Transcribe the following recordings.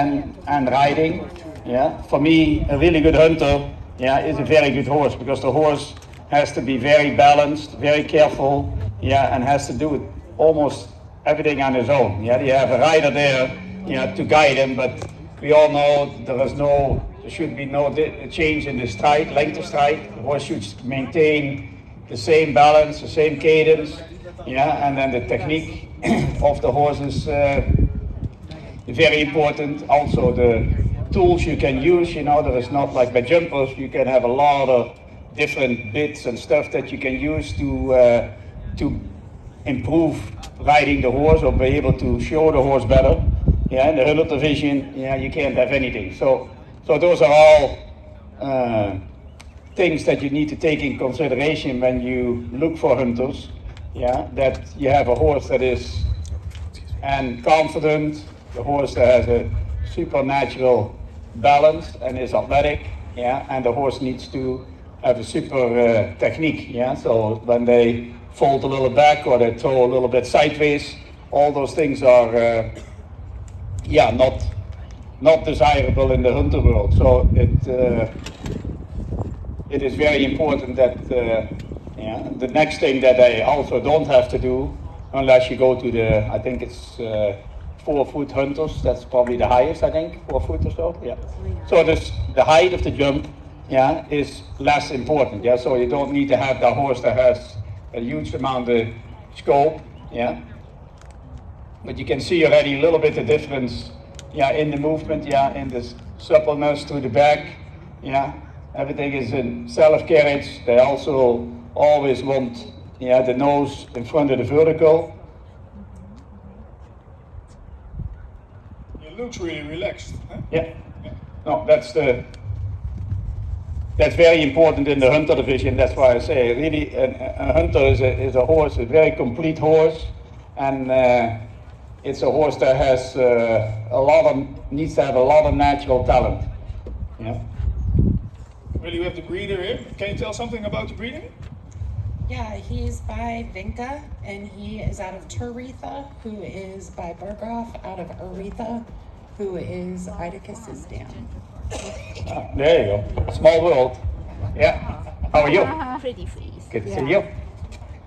and riding. Yeah, for me, a really good hunter, yeah, is a very good horse, because the horse has to be very balanced, very careful, yeah, and has to do it almost everything on his own. Yeah, you have a rider there, yeah, to guide him, but we all know there should be no change in the stride, length of stride. The horse should maintain the same balance, the same cadence, yeah, and then the technique of the horse is very important. Also the tools you can use, you know, there is not like by jumpers, you can have a lot of different bits and stuff that you can use to improve riding the horse or be able to show the horse better. Yeah, in the hunter division, yeah, you can't have anything. So those are all things that you need to take in consideration when you look for hunters. Yeah, that you have a horse that is confident, the horse that has a supernatural balance and is athletic. Yeah, and the horse needs to have a super technique. Yeah, so when they fold a little back or they throw a little bit sideways, all those things are yeah, not desirable in the hunter world. So it is very important that yeah, the next thing that they also don't have to do, unless you go to the, I think it's 4-foot hunters, that's probably the highest, I think, 4 foot or so. Yeah. So the height of the jump, yeah, is less important. Yeah, so you don't need to have the horse that has a huge amount of scope. Yeah. But you can see already a little bit the difference, yeah, in the movement, yeah, in the suppleness to the back, yeah. Everything is in self-carriage. They also always want, yeah, the nose in front of the vertical. It looks really relaxed. Huh? Yeah. No, that's very important in the hunter division. That's why I say really a hunter is a horse, a very complete horse, and it's a horse that has needs to have a lot of natural talent. Yeah. Well, you have the breeder here. Can you tell something about the breeding? Yeah, he's by Vinca, and he is out of Turetha, who is by Burggraaf, out of Aretha, who is Idicus's dam. There you go. Small world. Yeah. How are you? Pretty please. Good to see you.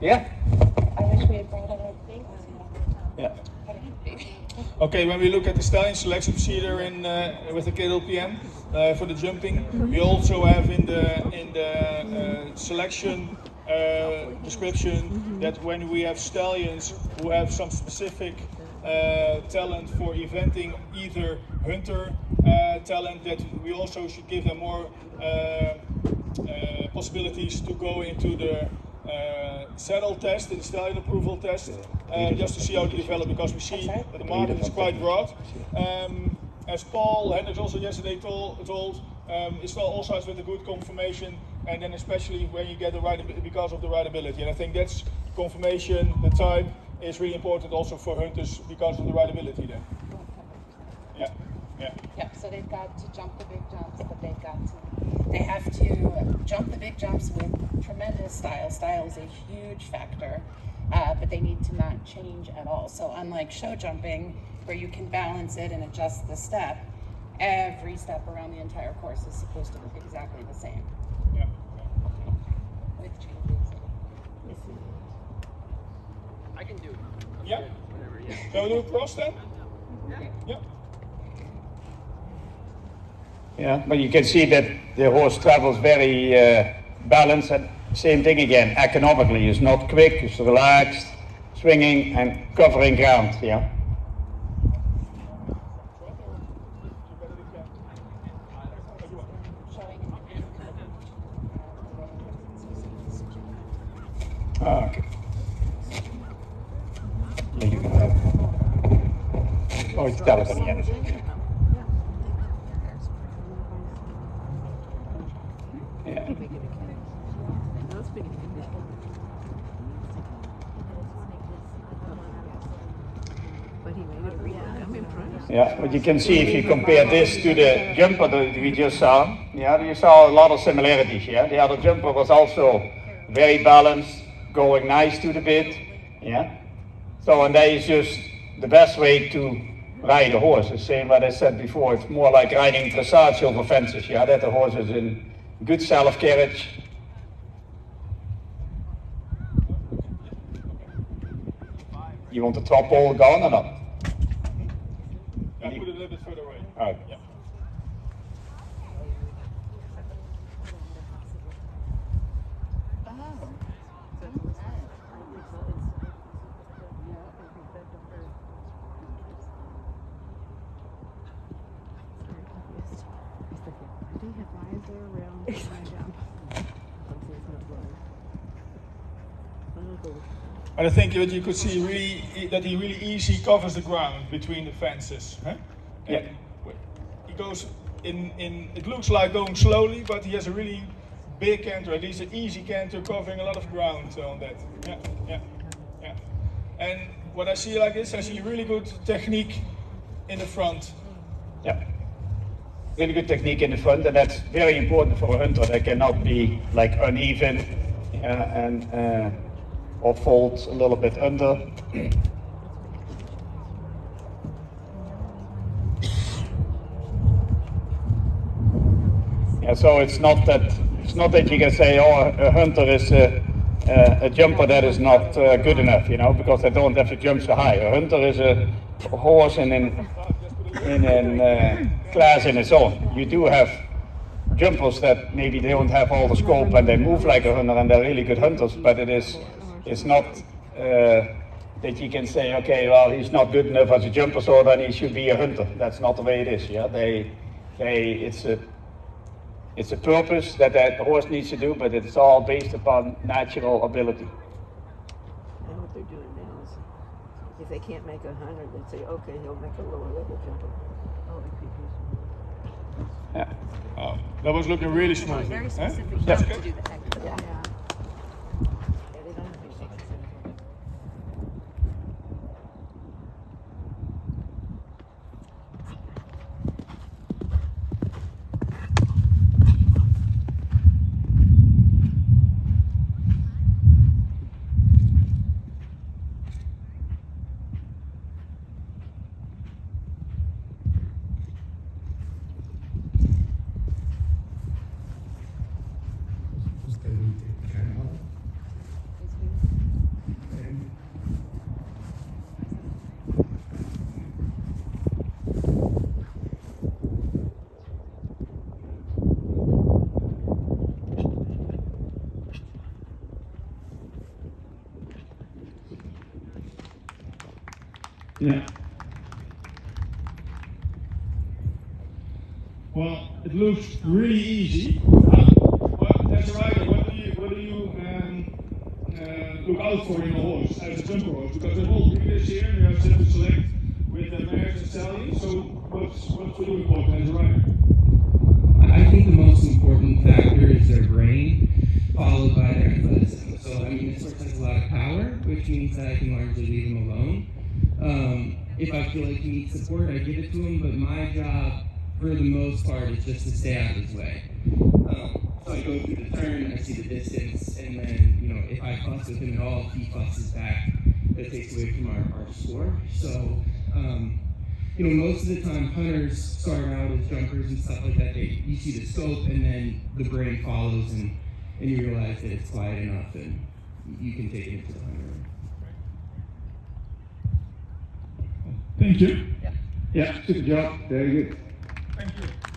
Yeah. I wish we had brought it up. Yeah. Okay, when we look at the stallion selection procedure with the KWPN for the jumping, we also have in the selection description that when we have stallions who have some specific talent for eventing, either hunter talent, that we also should give them more possibilities to go into the saddle test and the stallion approval test, just to see how they develop, because we see that the market is quite broad. As Paul Hendricks also yesterday told, it all starts with a good conformation, and then especially when you get the right, because of the rideability. And I think that's conformation, the type, is really important also for hunters because of the rideability then. Yeah. Yeah. Yep, so they've got to jump the big jumps, but they have to jump the big jumps with tremendous style. Style is a huge factor, but they need to not change at all. So unlike show jumping, where you can balance it and adjust the step, every step around the entire course is supposed to look exactly the same. Yeah. With changes. I can do it. Yeah. Whatever, yeah. Shall we do a cross then? Yeah. Yeah, but you can see that the horse travels very balanced, and same thing again, economically. It's not quick, it's relaxed, swinging and covering ground. Yeah. Okay. Yeah, you can have. Oh, it's telephone again. Yeah. Yeah, but you can see if you compare this to the jumper that we just saw, yeah, you saw a lot of similarities. Yeah, the other jumper was also very balanced, going nice to the bit. Yeah, so and that is just the best way to ride a horse. The same what I said before, it's more like riding dressage over fences, yeah, that the horse is in good self-carriage. You want the top ball gone or not? I put it a little bit further away. All right. Yeah. And I think that you could see really that he really easy covers the ground between the fences. Huh? Yeah. And he goes in. It looks like going slowly, but he has a really big canter, at least an easy canter, covering a lot of ground on that. Yeah. And what I see like this, I see really good technique in the front. Yeah. Really good technique in the front, and that's very important for a hunter. They cannot be like uneven and or fold a little bit under. Yeah, so it's not that you can say, oh, a hunter is a jumper that is not good enough, you know, because they don't have to jump so high. A hunter is a horse in a class in its own. You do have jumpers that maybe they don't have all the scope and they move like a hunter and they're really good hunters, but it's not that you can say, okay, well, he's not good enough as a jumper, so then he should be a hunter. That's not the way it is. Yeah, it's a purpose that horse needs to do, but it's all based upon natural ability. And what they're doing now is, if they can't make 100, they say, okay, he'll make a lower level jumper. Yeah. That was looking really smooth. Very Huh? specific Yeah. to do the heck. Yeah. They don't have to be specific. Yeah. Well, it looks really easy. But as a rider, what do you look out for in a horse as a jumper horse? Because they're all breeders here, and you have to select with the mares and stallions. So what's really important as a rider? I think the most important factor is their brain, followed by their athleticism. So, I mean, this horse has a lot of power, which means that I can largely leave him alone. If I feel like he needs support, I give it to him, but my job, for the most part, is just to stay out of his way. So I go through the turn, I see the distance, and then, you know, if I fuss with him at all, he fusses back. That takes away from our score. So, you know, most of the time, hunters start out as jumpers and stuff like that. You see the scope, and then the brain follows, and you realize that it's quiet enough, and you can take it into the hunter room. Thank you. Yeah, good job. Very good. Thank you.